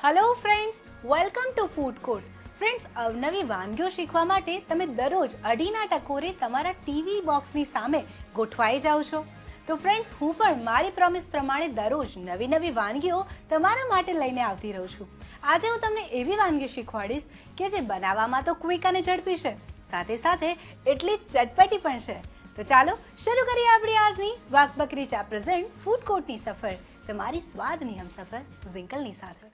Hello friends, welcome to food court. Friends, અવનવી વાનગીઓ શીખવા માટે તમે દરરોજ અઢીના ટકોરે તમારા ટીવી બોક્સની સામે ગોઠવાઈ જાઓ છો. તો ફ્રેન્ડ્સ, હું પણ મારી પ્રોમિસ પ્રમાણે દરરોજ નવી નવી વાનગીઓ તમારા માટે લઈને આવતી રહું છું. આજે હું તમને એવી વાનગી શીખવાડીશ કે જે બનાવવામાં તો ક્વિક અને ઝડપી છે, સાથે સાથે એટલી જ ચટપટી પણ છે. તો ચાલો શરૂ કરીએ આપણી આજની વાક બકરી ચા પ્રેઝન્ટ ફૂડ કોર્ટની સફર, તમારી સ્વાદની હમસફર ઝિંકલની સાથે.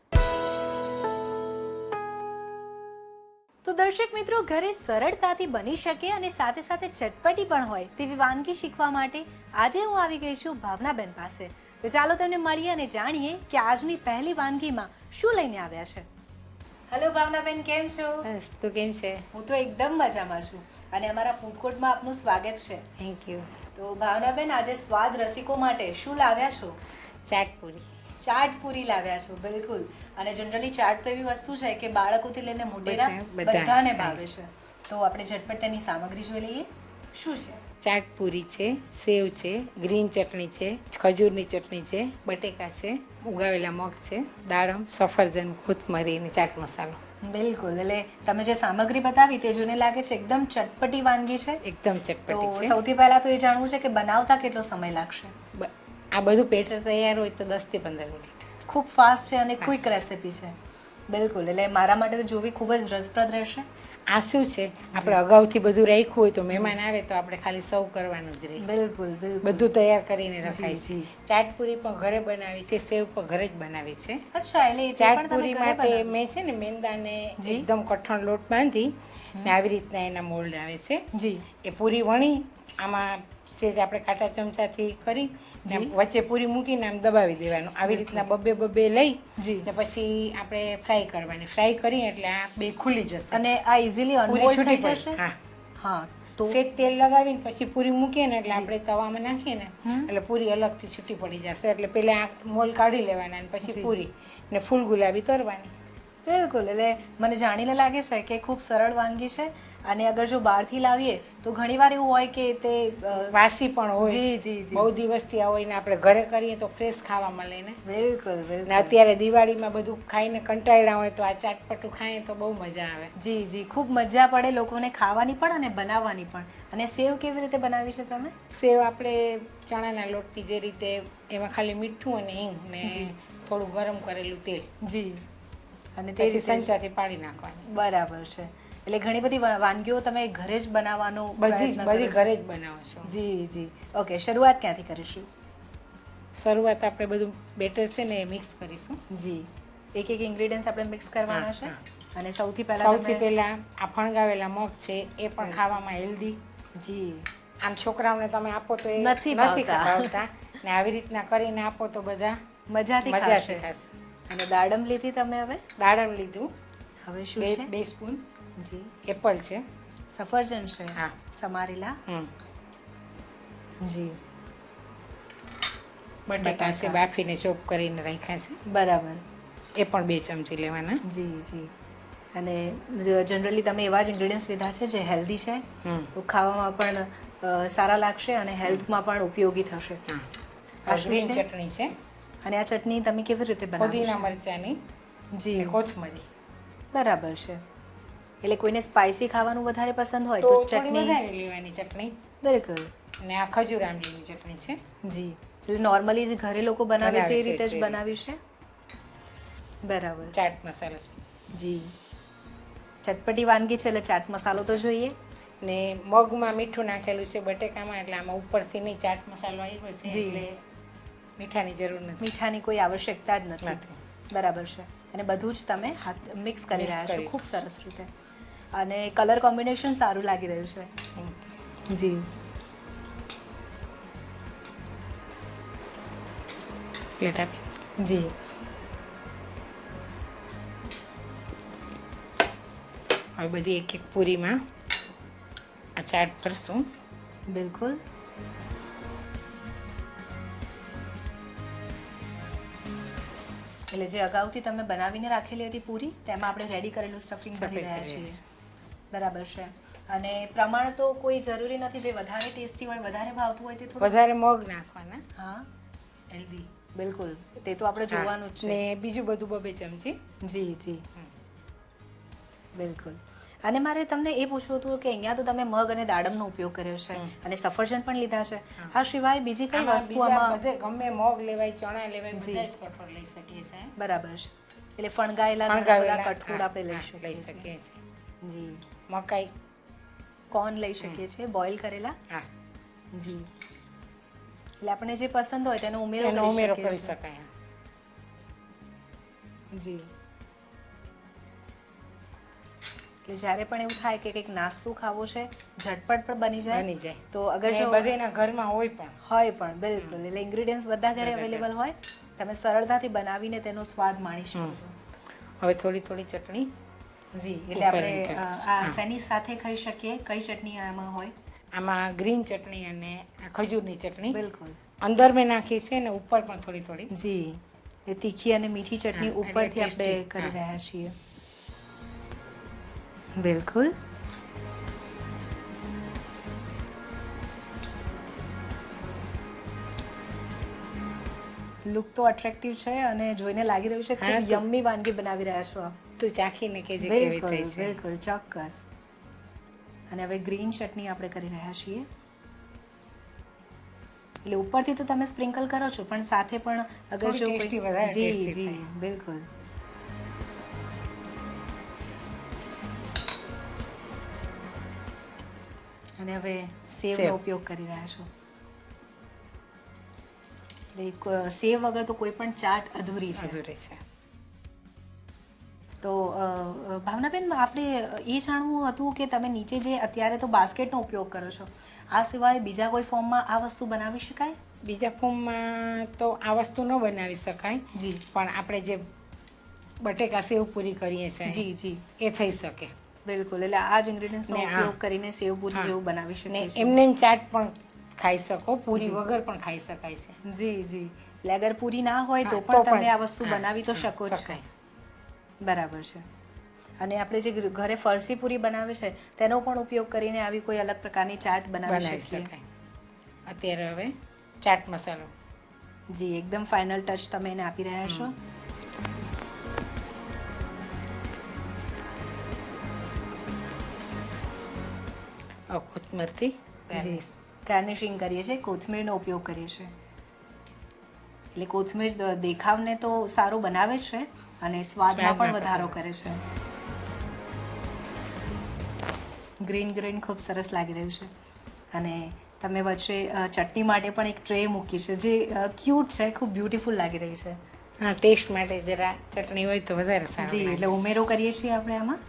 તો દર્શક મિત્રો, ઘરે સરળતાથી બની શકે અને સાથે સાથે ચટપટી પણ હોય તેવી વાનગી શીખવા માટે આજે હું આવી ગઈ છું ભાવનાબેન પાસે. તો ચાલો તેમને મળીએ અને જાણીએ કે આજની પહેલી વાનગીમાં શું લઈને આવ્યા છે. હેલો ભાવનાબેન, કેમ છો? તું કેમ છે? હું તો એકદમ મજામાં છું અને અમારા ફૂડ કોર્ટમાં આપનું સ્વાગત છે. Thank you. તો ભાવનાબેન, આજે સ્વાદ રસિકો માટે શું લાવ્યા છો? ચાટપુરી. ચાટ પૂરી લાવ્યા છો, બિલકુલ. અને જનરલી ચાટ તો એવી વસ્તુ છે કે બાળકોથી લઈને મોટેરા બધાને ભાવે છે. તો આપણે ઝટપટ તેની સામગ્રી જોઈ લઈએ. શું છે? ચાટપુરી છે, સેવ છે, ગ્રીન ચટણી છે, ખજૂરની ચટણી છે, બટેકા છે, ઉગાવેલા મગ છે, દાડમ, સફરજન, કોથમરી અને ચાટ મસાલો. બિલકુલ. એટલે તમે જે સામગ્રી બતાવી તે જોઈને લાગે છે એકદમ ચટપટી વાનગી છે. એકદમ તો ચટપટી છે. સૌથી પહેલા તો એ જાણવું છે કે બનાવતા કેટલો સમય લાગશે? આ બધું બેટર તૈયાર હોય તો 10 થી 15 મિનિટ. ખૂબ ફાસ્ટ છે અને ક્વિક રેસિપી છે. બિલકુલ. એટલે મારા માટે તો જોવી ખૂબ જ રસપ્રદ રહેશે. આ શું છે, આપણે અગાઉથી બધું રાખ્યું હોય તો મહેમાન આવે તો આપણે ખાલી સર્વ કરવાનું જ રહે. બિલકુલ બિલકુલ. બધું તૈયાર કરીને રખાય છે. જી. ચાટપુરી પણ ઘરે બનાવી છે, સેવ પણ ઘરે જ બનાવી છે. અચ્છા, એટલે એ પણ તમે ચાટપુરી ઘરે માટે બનાવો? મેં છે ને મેંદાને જી. એકદમ કઠણ લોટ બાંધી ને આવી રીતના એના મોલ્ડ આવે છે. જી. એ પૂરી વણી આમાં સેજ આપણે કાંટા ચમચાથી કરી ને જી. વચ્ચે પૂરી મૂકીને આમ દબાવી દેવાનું. આવી રીતના બબ્બે બબ્બે લઈ જી. ને પછી આપણે ફ્રાય કરવાની. ફ્રાય કરીએ એટલે આ બે ખુલી જશે. અને આ ઇઝીલી પૂરી અનમોલ્ડ થઈ છૂટી જશે? પડે. હા. હા. તો સેજ તેલ લગાવીને પછી પૂરી મૂકીએ ને એટલે આપણે તવામાં નાખીએ ને એટલે પૂરી અલગથી છૂટી પડી જશે. એટલે પહેલા આ મોલ કાઢી લેવાના અને પછી જી. પૂરી ને ફૂલ ગુલાબી તરવાની. બિલકુલ. એટલે મને જાણીને લાગે છે કે ખૂબ સરળ વાનગી છે અને અગર જો બહારથી લાવીએ તો ઘણીવાર એવું હોય કે તે વાસી પણ હોય. જી જી જી. બહુ દિવસથી આ હોય ને આપણે ઘરે કરીએ તો ફ્રેશ ખાવા મળે ને. બિલકુલ ને બિલકુલ. અત્યારે દિવાળીમાં બધું ખાઈને કંટાળ્યા હોય તો આ ચાટપટું ખાઈએ તો બહુ મજા આવે. જી જી, ખૂબ મજા પડે લોકોને ખાવાની પણ અને બનાવવાની પણ. અને સેવ કેવી રીતે બનાવી છે તમે? સેવ આપણે ચણાના લોટની જે રીતે એમાં ખાલી મીઠું અને હિંગ ને થોડું ગરમ કરેલું તેલ. જી. અને તે પછી રીતે સંચાથી પાડી નાખવાની. બરાબર છે. એટલે ઘણી બધી વાનગીઓ તમે ઘરે જ બનાવવાનો બધી પ્રયત્ન બધી કરો છો? ઘરે જ બનાવો છો. જી જી. ઓકે, શરૂઆત ક્યાંથી કરીશું? શરૂઆત આપણે બધું બેટર છે ને એ મિક્સ કરીશું. જી. એક એક ઇન્ગ્રેડિયન્ટ્સ આપણે મિક્સ કરવાના છે. હા. અને સૌથી પહેલા સૌથી પહેલા આ ફણગાવેલા મગ છે એ પણ ખાવામાં હેલ્ધી. જી. આમ છોકરાઓને તમે આપો તો એ નથી ભાવતા. ને આવી રીતના કરીને આપો તો બધા મજાથી મજાથી ખાશે. ખાશે. અને દાડમ લીધી તમે હવે? દાડમ લીધું હવે શું છે? 2 સ્પૂન. જી. એપલ છે. સફરજન છે. હા. સમારેલા. જી. બટેકા છે, બાફીને ચોપ કરીને રાખ્યા છે. બરાબર. એ પણ 2 ચમચી લેવાના. જી જી. અને જનરલી તમે એવા જ ઇન્ગ્રેડિયન્ટ્સ લીધા છે જે હેલ્ધી છે, તો ખાવામાં પણ સારા લાગશે અને હેલ્થમાં પણ ઉપયોગી થશે. આ શું ગ્રીન છે? ચટણી છે. અને આ ચટણી તમે કેવી રીતે બનાવો પુદીના છો? મરચાની જી. ને કોથમરી. બરાબર છે. એટલે કોઈને સ્પાઇસી ખાવાનું વધારે પસંદ હોય તો તો થોડી ચટણી. વધારે લેવાની ચટણી. બિલકુલ. ને આ ખજૂર આમલીની ચટણી છે. જી. એટલે નોર્મલી જે ઘરે લોકો બનાવે બનાવે તે છે રીતે જ તે બનાવી છે. બરાબર. ચાટ મસાલો છે. જી. ચટપટી વાનગી છે એટલે ચાટ મસાલો તો જોઈએ. ને મગમાં મીઠું નાખેલું છે, બટેકામાં, એટલે આમાં ઉપરથી નહીં ચાટ મસાલો આવ્યો છે જી. એટલે મીઠાની જરૂર નથી. મીઠાની કોઈ આવશ્યકતા જ નથી. બરાબર છે. અને બધું જ તમે હાથ મિક્સ કરી રહ્યા છો ખૂબ સરસ રીતે. અને કલર કોમ્બિનેશન સારું લાગી રહ્યું છે. જી. પ્લેટ આપી. જી. હવે બધી એક એક પૂરીમાં આ ચાટ ભરશું. બિલકુલ. એટલે જે અગાઉથી તમે બનાવીને રાખેલી હતી પૂરી, તેમાં આપણે રેડી કરેલું સ્ટફિંગ ભરી રહ્યા છીએ. બરાબર છે. અને પ્રમાણ તો કોઈ જરૂરી નથી. જે વધારે ટેસ્ટી હોય, વધારે ભાવતું હોય તે થોડું વધારે મગ નાખવાના. હા. હેલ્ધી. બિલકુલ, તે તો આપણે જોવાનું જ ને છે. બીજું બધું 2 ચમચી. જી જી, બિલકુલ. અને મારે તમને એ પૂછવું હતું કે અહીંયા તો તમે મગ અને દાડમનો ઉપયોગ કર્યો છે અને સફરજન પણ લીધા છે. આ સિવાય બીજી કઈ વસ્તુ આમાં? બધે ગમે મગ લેવાય, ચણા લેવાય, બધા જ કઠોળ લઈ શકીએ છીએ. બરાબર છે, એટલે ફણગાયેલા ઘણા બધા કઠોળ આપણે લઈ શકીએ છીએ. જી. મકાઈ, કોર્ન લઈ શકીએ છીએ, બોઇલ કરેલા. હા જી, એટલે આપણે જે પસંદ હોય તેનો ઉમેરો કરી કરી શકીએ શકાય. છીએ. જી, એટલે જ્યારે પણ એવું થાય કે કંઈક નાસ્તો ખાવો છે, ઝટપટ પણ બની જાય, તો અગર જો બધાના ઘરમાં હોય પણ બિલકુલ, એટલે ઇન્ગ્રેડિયન્ટ્સ બધા ઘરે અવેલેબલ હોય, તમે સરળતાથી બનાવીને તેનો સ્વાદ માણી શકો છો. હવે થોડી થોડી ચટણી. જી, એટલે આપણે આ શેની સાથે ખાઈ શકીએ? કઈ ચટણી આમાં હોય? આમાં ગ્રીન ચટણી અને ખજૂરની ચટણી. બિલકુલ, અંદર મેં નાખી છે ને ઉપર પણ થોડી થોડી. જી, એ તીખી અને મીઠી ચટણી ઉપરથી આપણે કરી રહ્યા છીએ. બિલકુલ. લુક તો અટ્રેક્ટિવ છે અને જોઈને લાગી રહ્યું છે ખૂબ યમ્મી વાનગી બનાવી રહ્યા છો આપ. તું ચાખીને કેજે કેવી થઈ છે. બિલકુલ, ચોક્કસ. અને હવે ગ્રીન ચટણી આપણે કરી રહ્યા છીએ. એટલે ઉપરથી તો તમે સ્પ્રિંકલ કરો છો, પણ સાથે પણ અગર જો જી જી, બિલકુલ. અને હવે સેવનો ઉપયોગ કરી રહ્યા છો. એટલે સેવ વગર તો કોઈ પણ ચાટ અધૂરી છે. તો ભાવનાબેન, આપણે એ જાણવું હતું કે તમે નીચે જે અત્યારે તો બાસ્કેટનો ઉપયોગ કરો છો, આ સિવાય બીજા કોઈ ફોર્મમાં આ વસ્તુ બનાવી શકાય? બીજા ફોર્મમાં તો આ વસ્તુ ન બનાવી શકાય. જી. પણ આપણે જે બટેકા સેવ પૂરી કરીએ છીએ, જી જી, એ થઈ શકે. બિલકુલ, એટલે આ જ ઇન્ગ્રેડિયન્ટ્સનો ઉપયોગ કરીને સેવ પૂરી જેવું બનાવી શકીએ છીએ. એમને એમ ચાટ પણ ખાઈ શકો, પૂરી વગર પણ ખાઈ શકાય છે. જી જી, એટલે અગર પૂરી ના હોય તો પણ તમે આ વસ્તુ બનાવી તો શકો છો. બરાબર છે. અને આપણે જે ઘરે ફરસી પૂરી બનાવે છે તેનો પણ ઉપયોગ કરીને આવી કોઈ અલગ પ્રકારની ચાટ બનાવી શકીએ. અત્યારે હવે ચાટ મસાલો. જી, એકદમ ફાઇનલ ટચ તમે એને આપી રહ્યા છો. કોથમરથી જી, ગાર્નિશિંગ કરીએ છીએ, કોથમીરનો ઉપયોગ કરીએ છીએ. એટલે કોથમીર દેખાવને તો સારું બનાવે છે અને સ્વાદમાં પણ વધારો કરે છે. ગ્રીન ગ્રીન ખૂબ સરસ લાગી રહ્યું છે. અને તમે વચ્ચે ચટણી માટે પણ એક ટ્રે મૂકી છે જે ક્યુટ છે, ખૂબ બ્યુટીફુલ લાગી રહી છે. હા, ટેસ્ટ માટે જરા ચટણી હોય તો વધારે સારું. જી, એટલે ઉમેરો કરીએ છીએ આપણે આમાં.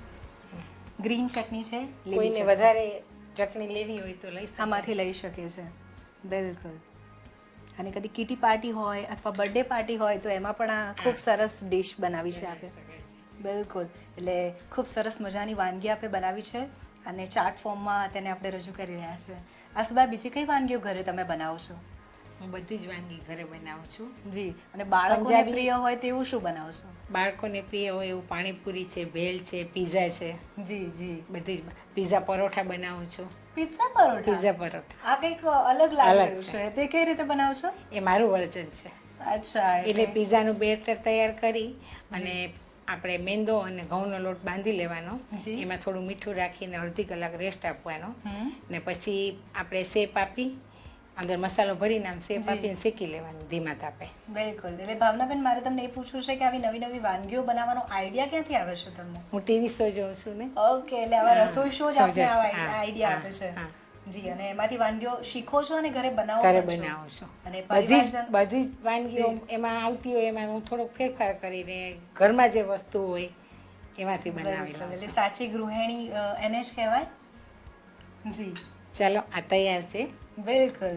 ગ્રીન ચટણી છે, કોઈને વધારે ચટણી લેવી હોય તો લઈ આમાંથી લઈ શકે છે. બિલકુલ. અને કદી કિટી પાર્ટી હોય અથવા બર્થડે પાર્ટી હોય તો એમાં પણ આ ખૂબ સરસ ડિશ બનાવી છે આપે. બિલકુલ, એટલે ખૂબ સરસ મજાની વાનગી આપે બનાવી છે અને ચાટ ફોર્મમાં તેને આપણે રજૂ કરી રહ્યા છે. આ સિવાય બીજી કઈ વાનગીઓ ઘરે તમે બનાવો છો? હું બધી જ વાનગી ઘરે બનાવું છું. જી, અને બાળકોને પ્રિય હોય તેવું શું બનાવો છો? બાળકોને પ્રિય હોય એવું પાણીપુરી છે, ભેલ છે, પીઝા છે. જી જી, બધી જ. પીઝા પરોઠા બનાવું છું. પિઝા પરોઠા? પીઝા પરોઠા. આ કંઈક અલગ લાગે છે. તે કઈ રીતે બનાવો છો? એ મારું વર્જન છે. અચ્છા, એટલે પીઝાનું બેટર તૈયાર કરી અને આપણે મેંદો અને ઘઉંનો લોટ બાંધી લેવાનો, એમાં થોડું મીઠું રાખીને અડધી કલાક રેસ્ટ આપવાનો, ને પછી આપણે શેપ આપી અંદર મસાલો ભરીને આમ શેપ આપીને શેકી લેવાનું ધીમા તાપે. બિલકુલ. એટલે ભાવનાબેન, મારે તમને એ પૂછવું છે કે આવી નવી નવી વાનગીઓ બનાવવાનો આઈડિયા ક્યાંથી આવે છે તમને? હું ટીવી શો જોઉં છું ને. ઓકે, એટલે આવા રસોઈ શો જ આપને આઈડિયા આપે છે. જી, અને એમાંથી વાનગીઓ શીખો છો અને ઘરે બનાવો છો? ઘરે બનાવું છું. અને બધી જ વાનગીઓ એમાં આવતી હોય એમાં હું થોડોક ફેરફાર કરીને ઘરમાં જે વસ્તુ હોય એમાંથી બનાવી લઉં. એટલે સાચી ગૃહિણી એને જ કહેવાય. જી, ચાલો, આ તૈયાર છે. બિલકુલ,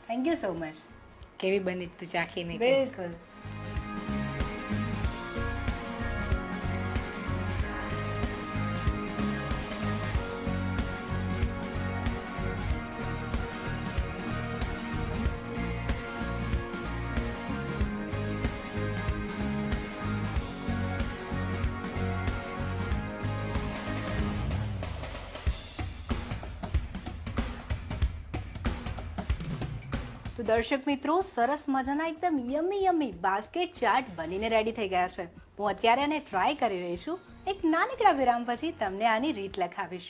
થેન્ક યુ સો મચ. કેવી બની તું ચાખીને? બિલકુલ. તો દર્શક મિત્રો, સરસ મજાના એકદમ યમ્મી યમ્મી બાસ્કેટ ચાટ બનીને રેડી થઈ ગયા છે. હું અત્યારે આને ટ્રાય કરી રહી છું. એક નાનકડા વિરામ પછી તમને આની રીત લખાવીશ.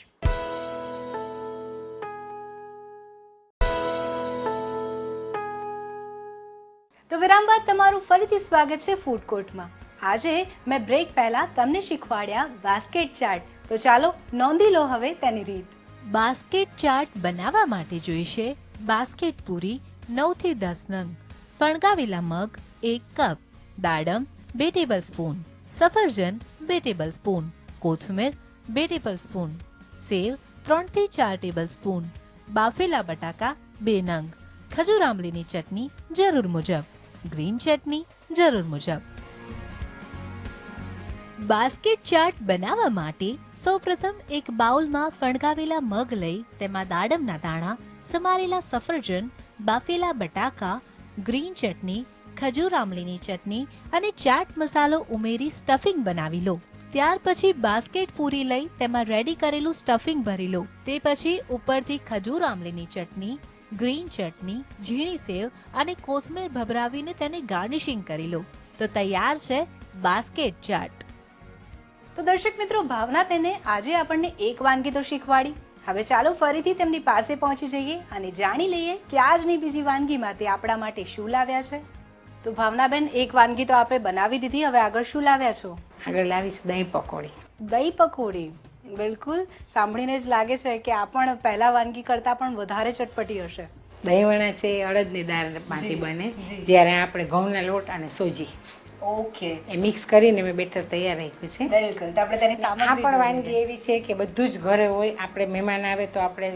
તો વિરામ બાદ તમારું ફરીથી સ્વાગત છે ફૂડ કોર્ટમાં. આજે મેં બ્રેક પહેલા તમને શીખવાડ્યા બાસ્કેટ ચાટ. તો ચાલો નોંધી લો હવે તેની રીત. બાસ્કેટ ચાટ બનાવવા માટે જોઈશે બાસ્કેટ પૂરી 9 થી 10 નંગ, ફણગાવેલા મગ 1 કપ, દાડમ 2 ટેબલસ્પૂન, સફરજન 2 ટેબલસ્પૂન, કોથમીર 2 ટેબલસ્પૂન, સેવ 3 થી 4 ટેબલસ્પૂન, બાફેલા બટાકા 2 નંગ, ખજૂર આંબલીની ચટણી જરૂર મુજબ, ગ્રીન ચટણી જરૂર મુજબ. બાસ્કેટ ચાટ બનાવવા માટે સૌપ્રથમ એક બાઉલમાં ફણગાવેલા મગ લઈ તેમાં દાડમના દાણા, સમારેલા સફરજન, બાફેલા બટાકા, ગ્રીન ચટણી, ખજૂર આમલીની ચટણી અને ચાટ મસાલો ઉમેરી સ્ટફિંગ બનાવી લો. ત્યાર પછી બાસ્કેટ પૂરી લઈ તેમાં રેડી કરેલું સ્ટફિંગ ભરી લો. તે પછી ઉપરથી ખજૂર આમલીની ચટણી, ગ્રીન ચટણી, ઝીણી સેવ અને કોથમીર ભભરાવીને તેને ગાર્નિશિંગ કરી લો. તો તૈયાર છે બાસ્કેટ ચાટ. તો દર્શક મિત્રો, ભાવનાબેને આજે આપણને એક વાનગી તો શીખવાડી. હવે ચાલો ફરીથી તેમની પાસે પહોંચી જઈએ અને જાણી લઈએ કે આજની બીજી વાનગીમાં તે આપણા માટે શું લાવ્યા છે. તો ભાવનાબેન, એક વાનગી તો આપણે બનાવી દીધી, હવે આગળ શું લાવ્યા છો? આગળ લાવીશું દહીં પકોડી. દહીં પકોડી. બિલકુલ, સાંભળીને જ લાગે છે કે આ પણ પહેલા વાનગી કરતાં પણ વધારે ચટપટી હશે. દહીંવડા છે એ અડદની દાળમાંથી બને, જ્યારે આપણે ઘઉંના લોટ અને સોજી ઓકે એ મિક્સ કરીને મેં બેટર તૈયાર રાખ્યું છે. બિલકુલ. તો આપણે તેની આ સામગ્રી પણ વાનગી એવી છે કે બધું જ ઘરે હોય, આપણે મહેમાન આવે તો આપણે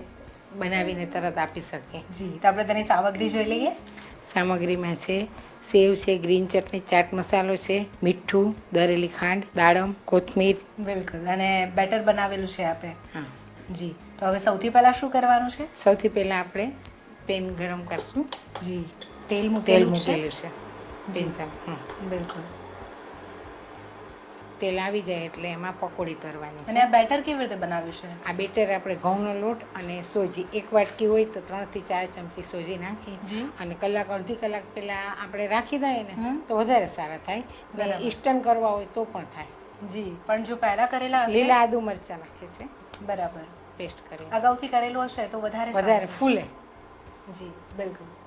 બનાવીને તરત આપી શકીએ. જી, તો આપણે તેની સામગ્રી જોઈ લઈએ. સામગ્રીમાં છે સેવ છે, ગ્રીન ચટણી, ચાટ મસાલો છે, મીઠું, દરેલી ખાંડ, દાડમ, કોથમીર. બિલકુલ. અને બેટર બનાવેલું છે આપે. હા જી. તો હવે સૌથી પહેલા શું કરવાનું છે? સૌથી પહેલાં આપણે પેન ગરમ કરશું. જી. તેલ તેલ મૂકેલું છે. મૂકેલું છે. બિલકુલ. તેલ આવી જાય એટલે એમાં પકોડી તરવાની અને છે. આ બેટર કેવી રીતે બનાવ્યું છે? આ બેટર આપણે ઘઉંનો લોટ અને સોજી, એક વાટકી હોય તો 3 થી 4 ચમચી સોજી નાખી જી. અને અડધી કલાક પહેલા આપણે રાખી દઈએ ને હમ. તો વધારે સારા થાય. બરાબર. ને ઇસ્ટર્ન કરવા હોય તો પણ થાય. જી. પણ જો પહેલા કરેલા હશે, લીલા આદુ મરચાં નાખે છે બરાબર, પેસ્ટ કરી, અગાઉથી કરેલું હશે તો વધારે વધારે સારું. ફૂલે. જી, બિલકુલ.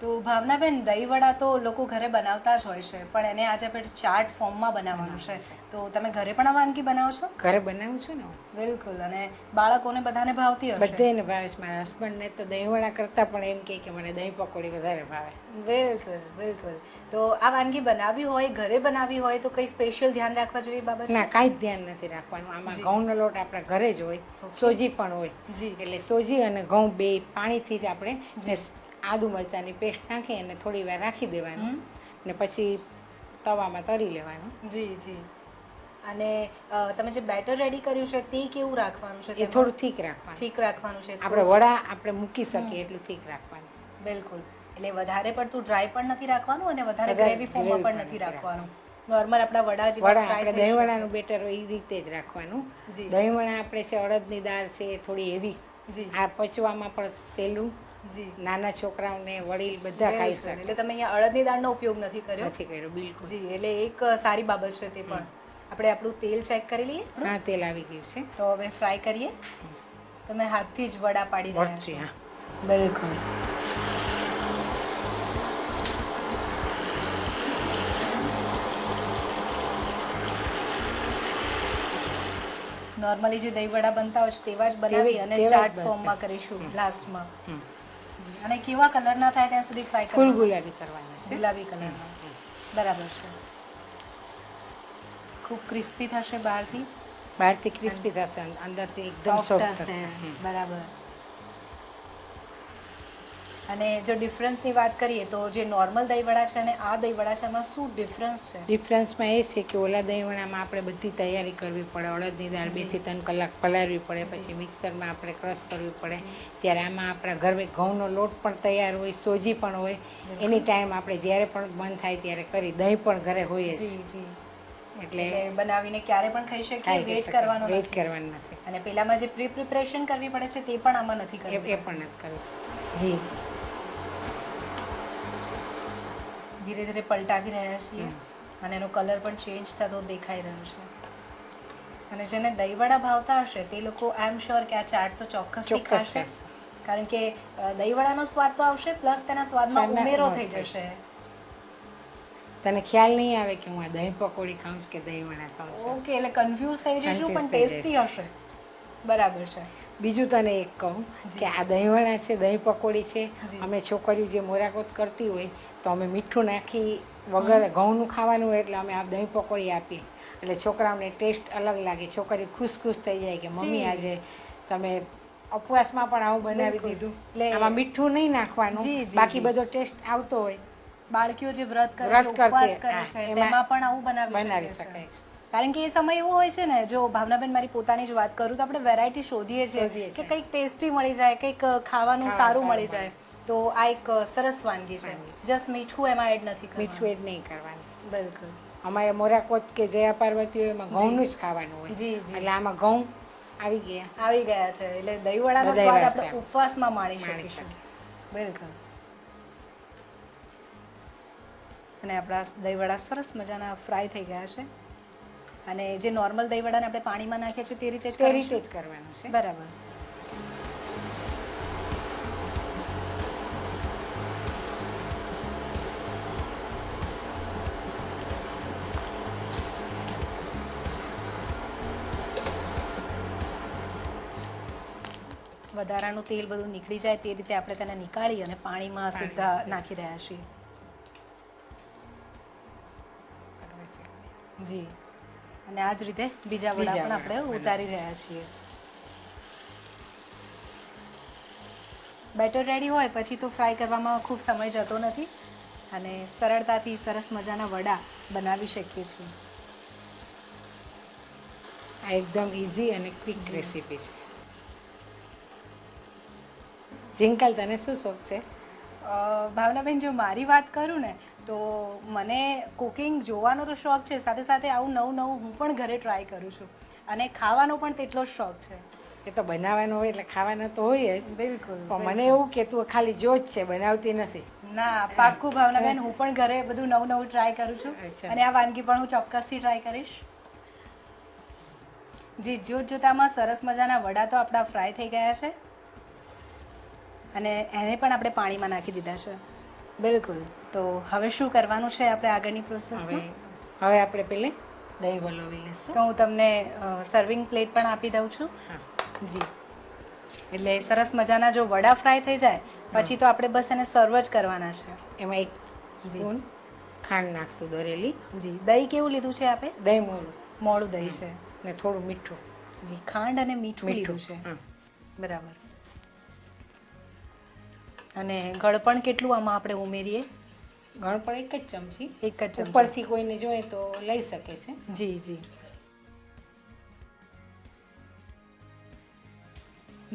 તો ભાવનાબેન, દહીંવડા તો લોકો ઘરે બનાવતા જ હોય છે, પણ એને આજે આપણે ચાટ ફોર્મમાં બનાવવાનું છે. તો તમે ઘરે પણ આ વાનગી બનાવો છો? ઘરે બનાવું છું ને હું. બિલકુલ. અને બાળકોને બધાને ભાવતી હશે? બધાને ભાવે છે. મારા હસબન્ડને તો દહીંવડા કરતાં પણ એમ કહે કે મને દહીં પકોડી વધારે ભાવે. બિલકુલ, બિલકુલ. તો આ વાનગી બનાવવી હોય, ઘરે બનાવવી હોય તો કઈ સ્પેશિયલ ધ્યાન રાખવા જેવી બાબત ના, છે? કાંઈ જ ધ્યાન નથી રાખવાનું. આમાં ઘઉંનો લોટ આપણા ઘરે જ હોય, સોજી પણ હોય. જી. એટલે સોજી અને ઘઉં બે પાણીથી જ આપણે આદુ મરચાંની પેસ્ટ નાખી અને થોડી વાર રાખી દેવાનું ને પછી તવામાં તળી લેવાનું. જી, જી. અને તમે જે બેટર રેડી કર્યું છે તે કેવું રાખવાનું છે? એ થોડું થીક રાખવાનું. ઠીક રાખવાનું છે. આપણે વડા આપણે મૂકી શકીએ એટલું થીક રાખવાનું. બિલકુલ. એટલે વધારે પડતું ડ્રાય પણ નથી રાખવાનું અને વધારે વધારે ગ્રેવી ફોર્મમાં પણ નથી રાખવાનું. નોર્મલ આપણા વડા જેવા વડા ફ્રાય આપણે થઈ શકે. દહીંવડાનું બેટર હોય એ રીતે જ રાખવાનું. જી. દહીંવડા આપણે છે અડદની દાળ છે એ થોડી હેવી, જી. આ પચવામાં પણ સહેલું, જી. નાના છોકરાઓને વડીલ બધા ખાઈ બિલકુલ. શકે. એટલે તમે અહીંયા અડદની દાળનો ઉપયોગ નથી કર્યો. નથી કર્યો બિલકુલ. જી. એટલે એક સારી બાબત છે તે પણ. આપણે આપણું તેલ ચેક કરી લઈએ. હા, તેલ આવી ગયું છે. તો હવે ફ્રાય કરીએ. તમે હાથથી જ વડા પાડી રહ્યા વળતી, છો? હા. બિલકુલ. નોર્મલી જે દહીં વડા બનતા હોય છે તેવા જ બનાવી અને તેવા જ ચાટ બનશે. ફોર્મમાં કરીશું લાસ્ટમાં. હમ. જી. અને કેવા કલર ના થાય ત્યાં સુધી ફ્રાય ફૂલ કરવાનું? ગુલાબી કરવાના છે. ગુલાબી કલરમાં. બરાબર છે. ખૂબ ક્રિસ્પી થશે બહારથી, બહારથી ક્રિસ્પી થશે, અંદરથી એકદમ સોફ્ટ સોફ્ટ હશે. થશે. બરાબર. અને જો ડિફરન્સની વાત કરીએ તો જે નોર્મલ દહીંવડા છે અને આ દહીંવડા છે એમાં શું ડિફરન્સ છે? ડિફરન્સમાં એ છે કે ઓલા દહીંવડામાં આપણે બધી તૈયારી કરવી પડે, અડદની દાળ 2 થી 3 કલાક પલાળવી પડે, પછી મિક્સરમાં આપણે ક્રશ કરવી પડે. ત્યારે આમાં આપણા ઘરે ઘઉંનો લોટ પણ તૈયાર હોય, સોજી પણ હોય, એની ટાઈમ આપણે જ્યારે પણ મન થાય ત્યારે કરી, દહીં પણ ઘરે હોય જ. જી, જી. એટલે એટલે બનાવીને ક્યારે પણ ખાઈ શકીએ, વેઇટ કરવાનો વેઇટ નથી. કરવાનું નથી. અને પેલામાં જે પ્રિપરેશન કરવી પડે છે તે પણ આમાં નથી એ કરવી. પણ નથી કરવું. જી. ધીરે ધીરે પલટાવી રહ્યા છીએ અને એનો કલર પણ ચેન્જ થતો દેખાઈ રહ્યો છે. અને જેને દહીંવડા ભાવતા હશે તે લોકો આઈ એમ શ્યોર કે આ ચાટ તો ચોક્કસથી ખાશે, કારણ કે દહીંવડાનો સ્વાદ તો આવશે પ્લસ તેના સ્વાદમાં ઉમેરો થઈ જશે. તને ખ્યાલ નહીં આવે કે હું આ દહીં પકોડી ખાઉં છું કે દહીંવડા ખાઉં છું. ઓકે, એટલે કન્ફ્યુઝ થઈ જઈશું પણ ટેસ્ટી હશે. બરાબર છે. બીજું તને એક કહું કે આ દહીંવડા છે, દહીં પકોડી છે, અમે છોકરીઓ જે મોરાકોત કરતી હોય તો અમે મીઠું નાખી વગર ઘઉંનું ખાવાનું હોય એટલે અમે આ દહીં પકોડી આપીએ એટલે છોકરાઓને ટેસ્ટ અલગ લાગે, છોકરી ખુશ થઈ જાય કે મમ્મી આજે તમે ઉપવાસમાં પણ આવું બનાવી દીધું. આમાં મીઠું નહીં નાખવાનું, બાકી બધો ટેસ્ટ આવતો હોય. બાળકીઓ જે વ્રત કરે છે, ઉપવાસ કરે છે, તેમાં પણ આવું બનાવી શકાય છે. કારણ કે એ સમય એવો હોય છે ને, જો ભાવનાબેન મારી પોતાની જ વાત કરું તો આપણે વેરાયટી શોધીએ છીએ કે કંઈક ટેસ્ટી મળી જાય, કંઈક ખાવાનું સારું મળી જાય. તો આ એક સરસ વાનગી છે. જસ્ટ મીઠું એમાં એડ નથી કરવાનું. મીઠું એડ નહીં કરવાનું. બિલકુલ. અમારે મોરાકોત કે જયા પાર્વતી હોય એમાં ઘઉંનું જ ખાવાનું હોય. જી એટલે આમાં ઘઉં આવી ગયા છે. એટલે દહીંવડાનો સ્વાદ આપણે ઉપવાસમાં માણી શકીશું. બિલકુલ. અને આપણા દહીંવડા સરસ મજાના ફ્રાય થઈ ગયા છે. અને જે નોર્મલ દહીંવડાને આપણે પાણીમાં નાખીએ છીએ તે રીતે જ કરવાનું છે. બરાબર. વધારાનું તેલ બધું નીકળી જાય તે રીતે આપણે તેને નીકાળી અને પાણીમાં સીધા નાખી રહ્યા છીએ. જી. અને આ જ રીતે બીજા વડા પણ આપણે ઉતારી રહ્યા છીએ. બેટર રેડી હોય પછી તો ફ્રાય કરવામાં ખૂબ સમય જતો નથી અને સરળતાથી સરસ મજાના વડા બનાવી શકીએ છીએ. આ એકદમ ઇઝી અને ક્વિક રેસીપી છે. જિંકલ, તને શું શોખ છે? ભાવનાબેન, જો મારી વાત કરું ને તો મને કુકિંગ જોવાનો તો શોખ છે, સાથે સાથે આવું નવું હું પણ ઘરે ટ્રાય કરું છું અને ખાવાનો પણ તેટલો જ શોખ છે. એ તો બનાવવાનો હોય એટલે ખાવાનો તો હોય જ. બિલકુલ. પણ મને એવું કે તું ખાલી જો જ છે, બનાવતી નથી. ના, પાક્કું ભાવનાબેન, હું પણ ઘરે બધું નવું ટ્રાય કરું છું અને આ વાનગી પણ હું ચોક્કસથી ટ્રાય કરીશ. જી, જોતામાં સરસ મજાના વડા તો આપણા ફ્રાય થઈ ગયા છે અને એને પણ આપણે પાણીમાં નાખી દીધા છે. બિલકુલ. તો હવે શું કરવાનું છે આપણે આગળની પ્રોસેસમાં? હવે આપણે પહેલે દહીં વલોવી લઈશું. તો હું તમને સર્વિંગ પ્લેટ પણ આપી દઉં છું. જી. એટલે સરસ મજાના જો વડા ફ્રાય થઈ જાય પછી તો આપણે બસ એને સર્વ જ કરવાના છે. એમાં એક સ્પૂન ખાંડ નાખશું દરેલી. જી. દહીં કેવું લીધું છે આપે? દહીં મોળું દહીં છે ને થોડું મીઠું. જી. ખાંડ અને મીઠું લીધું છે. બરાબર. અને ગળપણ કેટલું આમાં આપણે ઉમેરીએ? ગળપણ એક જ ચમચી. એક જ ચમચી. ઉપરથી કોઈને જોઈએ તો લઈ શકે છે. જી.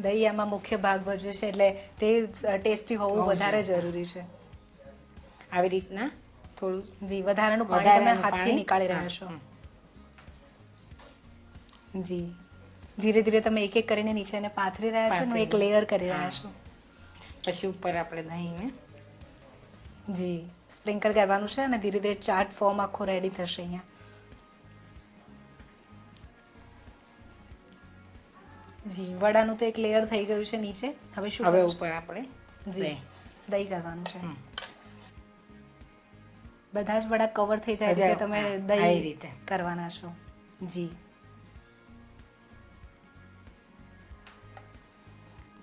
દહીં આમાં મુખ્ય ભાગ ભજવે છે એટલે તે ટેસ્ટી હોવું વધારે જરૂરી છે. આવી રીતના થોડું. જી. વધારાનું પાણી તમે હાથથી નીકાળી રહ્યા છો. જી. ધીરે ધીરે તમે એક એક કરીને નીચેને પાથરી રહ્યા છો અને એક લેયર કરી રહ્યા છો. પછી ઉપર આપણે દહીંને જી સ્પ્રિંકલ કરવાનું છે અને ધીરે ધીરે ચાટ ફોર્મ આખો રેડી થશે અહીંયા. જી. વડાનું તો એક લેયર થઈ ગયું છે નીચે. હવે શું? હવે ઉપર આપણે જી દહીં કરવાનું છે. બધા જ વડા કવર થઈ જાય રીતે તમે દહીં કરવાના છો. જી.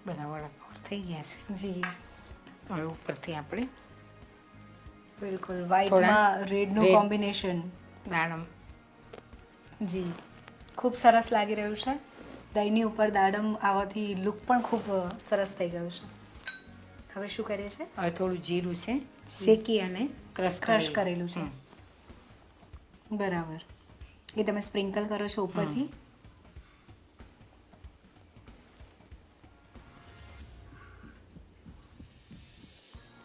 બધા વડા કવર થઈ ગયા છે. જી. હવે ઉપરથી આપણે બિલકુલ વ્હાઈટમાં રેડનું કોમ્બિનેશન. દાડમ. જી. ખૂબ સરસ લાગી રહ્યું છે. દહીંની ઉપર દાડમ આવવાથી લુક પણ ખૂબ સરસ થઈ ગયું છે. હવે શું કરીએ છીએ? હવે થોડું જીરું છે શેકી અને ક્રશ કરેલું છે. બરાબર. એ તમે સ્પ્રિંકલ કરો છો ઉપરથી.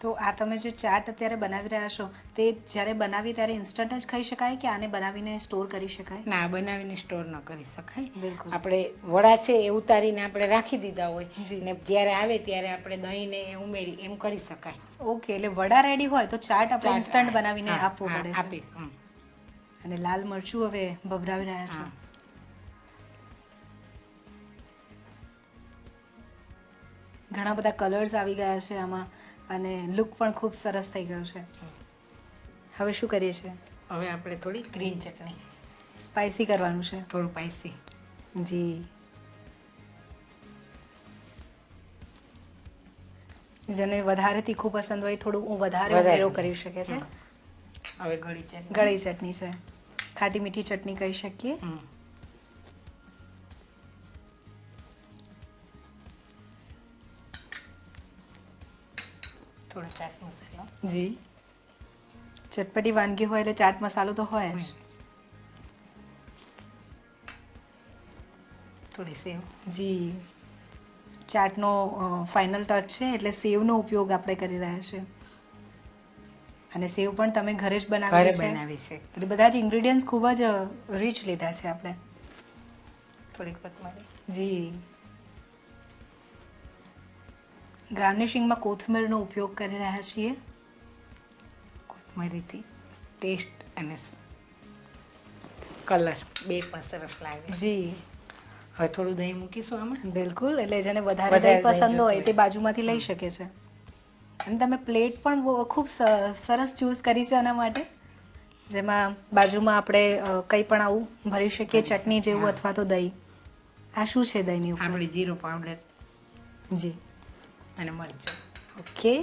તો તો આ તમે જે ચાટ અત્યારે બનાવી રહ્યા છો તે જ્યારે બનાવી ત્યારે ઇન્સ્ટન્ટ જ ખાઈ શકાય કે આને બનાવીને સ્ટોર કરી શકાય? ના, બનાવીને સ્ટોર ન કરી શકાય. બિલકુલ. આપણે વડા છે એ ઉતારીને આપણે રાખી દીધા હોય જી. ને જ્યારે આવે ત્યારે આપણે દહીંને ઉમેરી એમ કરી શકાય. ઓકે, એટલે વડા રેડી હોય તો ચાટ આપણે ચાટ, ઇન્સ્ટન્ટ બનાવીને હા, આપવું હા, પડે છે. આપી, અને લાલ મરચું હવે ભભરાવી રહ્યા છો. હા. ઘણા બધા કલર્સ આવી ગયા છે આમાં અને લુક પણ ખૂબ સરસ થઈ ગયો છે. હવે શું કરીએ છીએ? હવે આપણે થોડી ગ્રીન ચટણી, સ્પાઇસી કરવાનું છે. થોડું પાઈસી. જી. જેને વધારે તીખું પસંદ હોય થોડું વધારે ઉમેરો કરી શકે છે. હવે ગળી ચટણી. ગળી ચટણી છે, ખાટી મીઠી ચટણી કહી શકીએ. થોડો ચાટ મસાલો. જી. ચટપટી વાનગી હોય એટલે ચાટ મસાલો તો હોય જ. થોડી સેવ. જી. ચાટનો ફાઇનલ ટચ છે એટલે સેવનો ઉપયોગ આપણે કરી રહ્યા છીએ. અને સેવ પણ તમે ઘરે જ બનાવી છે. બનાવી છે. એટલે બધા જ ઇન્ગ્રેડિયન્ટ્સ ખૂબ જ રીચ લીધા છે આપણે. થોડી કોથમરી. જી. ગાર્નિશિંગમાં કોથમીરનો ઉપયોગ કરી રહ્યા છીએ. કોથમરીથી ટેસ્ટ અને કલર બે પણ સરસ લાગે. જી. હવે થોડું દહીં મૂકીશું આમાં. બિલકુલ, એટલે જેને વધારે દહીં પસંદ હોય તે બાજુમાંથી લઈ શકે છે. અને તમે પ્લેટ પણ ખૂબ સરસ ચૂઝ કરી છે આના માટે, જેમાં બાજુમાં આપણે કંઈ પણ આવું ભરી શકીએ, ચટણી જેવું અથવા તો દહીં. આ શું છે દહીંની ઉપર? આપણે જીરો પાવડર. જી. અને મરચું. ઓકે.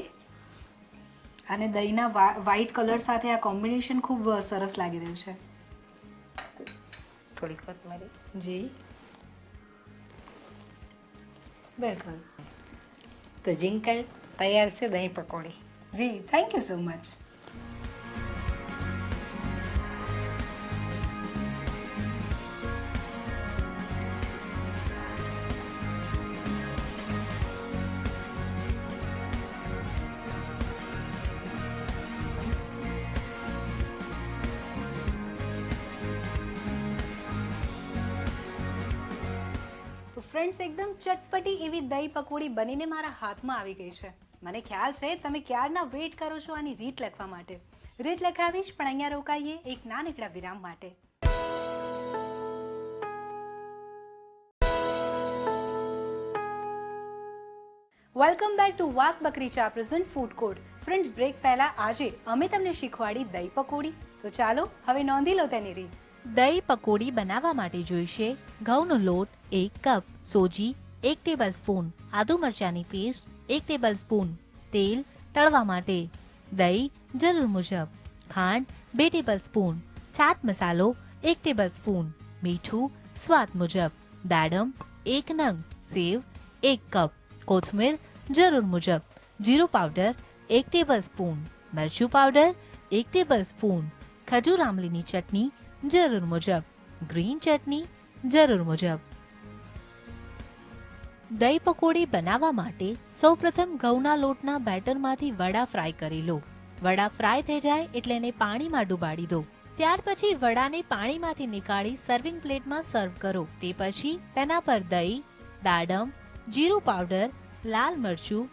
અને દહીંના વ્હાઈટ કલર સાથે આ કોમ્બિનેશન ખૂબ સરસ લાગી રહ્યું છે. થોડી કોથમરી. જી. બિલકુલ. તો ઝીંકા તૈયાર છે દહીં પકોડી. જી, થેન્ક યુ સો મચ. તો ફ્રેન્ડ્સ, એકદમ ચટપટી એવી દહીં પકોડી બનીને મારા હાથમાં આવી ગઈ છે. મને ખ્યાલ છે તમે ક્યારના વેઇટ કરો છો આની રીત લખવા માટે. રીત લખાવીશ, પણ અહીંયા રોકાઈએ એક નાનકડા વિરામ માટે. વેલકમ બેક ટુ વાક બકરી ચા present food court. Friends, break પહેલા આજે અમે તમને શીખવાડી દહીં પકોડી. તો ચાલો હવે નોંધી લો તેની રીત. દહીં પકોડી બનાવવા માટે જોઈશે ઘઉંનો લોટ 1 કપ, સોજી 1 ટેબલસ્પૂન, આદુ મરચાંની પેસ્ટ 1 ટેબલસ્પૂન, તેલ તળવા માટે, દહીં જરૂર મુજબ, ખાંડ 2 ટેબલસ્પૂન, ચાટ મસાલો 1 ટેબલસ્પૂન, મીઠું સ્વાદ મુજબ, દાડમ 1 નંગ, સેવ 1 કપ, કોથમીર જરૂર મુજબ, જીરું પાવડર 1 ટેબલસ્પૂન, મરચું પાવડર 1 ટેબલસ્પૂન, ખજૂર આમલીની ચટણી જરૂર મુજબ, ગ્રીન ચટણી જરૂર મુજબ. દહીં પકોડી બનાવવા માટે સૌપ્રથમ ઘઉંના લોટના બેટરમાંથી વડા ફ્રાય કરી લો. વડા ફ્રાય થઈ જાય એટલે એને પાણીમાં ડુબાડી દો. ત્યાર પછી વડાને પાણીમાંથી નીકાળી સર્વિંગ પ્લેટમાં સર્વ કરો. તે પછી તેના પર દહીં, દાડમ, જીરું પાવડર, લાલ મરચું,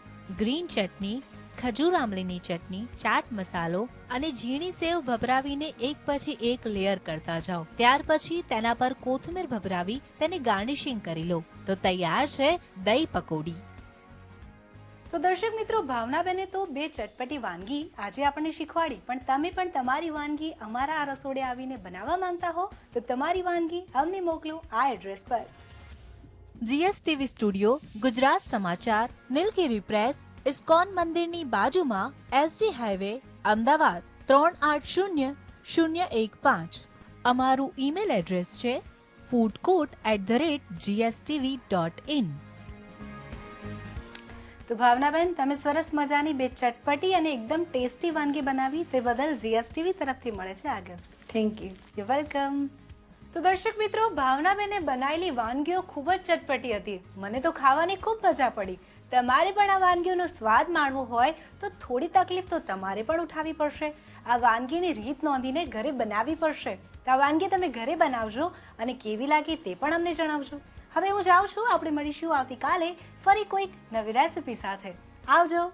ગ્રીન ચટણી, ખજૂર આમલીની ચટણી, ચાટ મસાલો અને ઝીણી સેવ ભભરાવીને એક પછી એક લેયર કરતા જાઓ. ત્યાર પછી તેના પર કોથમીર ભભરાવી તેને ગાર્નિશિંગ કરી લો. તો તૈયાર છે દહીં પકોડી. તો દર્શક મિત્રો, ભાવનાબેને તો બે ચટપટી વાનગી આજે આપણને શીખવાડી, પણ તમે પણ તમારી વાનગી અમારા આ રસોડે આવીને બનાવવા માંગતા હો તો તમારી વાનગી અમને મોકલો આ એડ્રેસ પર. જીએસટીવી સ્ટુડિયો, ગુજરાત સમાચાર, નીલગિરી પ્રેસ, ઇસ્કોન મંદિરની બાજુમાં, એસજી હાઈવે, અમદાવાદ 380015. અમારું ઈમેલ એડ્રેસ છે foodcourt@gstv.in. તો ભાવનાબેન, તમે સરસ મજાની બે ચટપટી અને એકદમ ટેસ્ટી વાનગી બનાવી તે બદલ જીએસટીવી તરફથી મળે છે આગળ. Thank you. You welcome. તો દર્શક મિત્રો, ભાવનાબેને બનાવેલી વાનગીઓ ખૂબ જ ચટપટી હતી. મને તો ખાવાની ખૂબ મજા પડી. તમારે પણ આ વાનગીઓનો સ્વાદ માણવો હોય તો થોડી તકલીફ તો તમારે પણ ઉઠાવવી પડશે. આ વાનગીની રીત નોંધીને ઘરે બનાવવી પડશે. તો આ વાનગી તમે ઘરે બનાવજો અને કેવી લાગી તે પણ અમને જણાવજો. હવે હું જાઉં છું. આપણે મળીશું આવતીકાલે ફરી કોઈક નવી રેસિપી સાથે. આવજો.